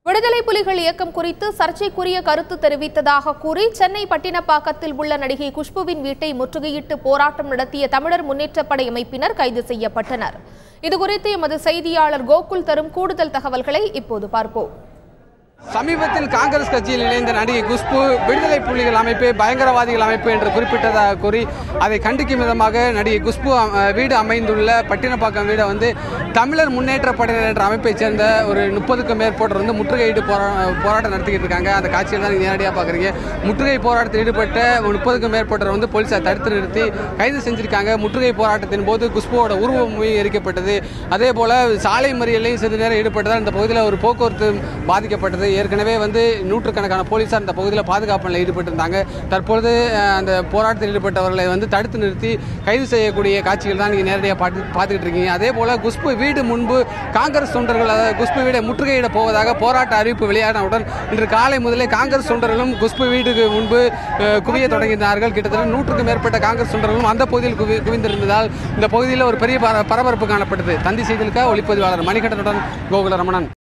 விடுதலை புலிகள் இயக்கம் குறித்து சர்ச்சைக்குரிய கருத்து தெரிவித்ததாக கூறி சென்னை பட்டினப்பாக்கத்தில் உள்ள நடிகை குஷ்புவின் வீட்டை முற்றுகையிட்டு போராட்டம் நடத்திய தமிழர் முன்னேற்றப் படை அமைப்பினர் கைது செய்யப்பட்டனர். இதுகுறித்து எமது செய்தியாளர் கோகுல் தரும் கூடுதல் தகவல்களை இப்போது பார்ப்போம். சமீபத்தில் காங்கிரஸ் கட்சியில் இணைந்த நடிகை குஷ்பு விடுதலை புலிகள் அமைப்பு பயங்கரவாதிகள் அமைப்பு என்று குறிப்பிட்டதாக கூறி அதை கண்டிக்கும் விதமாக நடிகை குஷ்பு வீடு அமைந்துள்ள பட்டினப்பாக்கம் வீடை தமிழர் முன்னேற்ற படையினர் என்ற அமைப்பைச் சேர்ந்த ஒரு 30க்கும் மேற்பட்டோர் முற்றுகையிட்டு போராட்டம் நடத்திக்கிட்டு இருக்காங்க. அந்த காட்சியில் தான் நீங்கள் நேரடியாக பார்க்குறீங்க. முற்றுகை போராட்டத்தில் ஈடுபட்ட 30க்கும் மேற்பட்டோர் போலீசார் தடுத்து நிறுத்தி கைது செஞ்சிருக்காங்க. முற்றுகை போராட்டத்தின் போது குஷ்புவோட உருவம் எரிக்கப்பட்டது. அதே போல சாலை மறியலையும் சிறிது நேரம் ஈடுபட்டதால் இந்த பகுதியில் ஒரு போக்குவரத்து பாதிக்கப்பட்டது. ஏற்கனவே நூற்றுக்கணக்கான போலீசார் இந்த பகுதியில் பாதுகாப்பு பணியில் ஈடுபட்டிருந்தாங்க. தற்பொழுது அந்த போராட்டத்தில் ஈடுபட்டவர்களை தடுத்து நிறுத்தி கைது செய்யக்கூடிய காட்சிகள் தான் நீங்கள் நேரடியாக பார்த்துக்கிட்டு இருக்கீங்க. அதே போல குஷ்பு வீடு முன்பு காங்கிரஸ் தொண்டர்கள் குஷ்பு வீடை முற்றுகையிட போவதாக போராட்ட அறிவிப்பு வெளியானவுடன் இன்று காலை முதலே காங்கிரஸ் தொண்டர்களும் குஷ்பு வீட்டுக்கு முன்பு குவிய தொடங்கினார்கள். கிட்டத்தட்ட 100க்கும் மேற்பட்ட காங்கிரஸ் தொண்டர்களும் அந்த பகுதியில் குவிந்திருந்ததால் இந்த பகுதியில் ஒரு பெரிய பரபரப்பு காணப்பட்டது. தந்தி செய்திகளுக்காக ஒளிப்பதிவாளர் மணிகண்டனுடன் கோகுலரமணன்.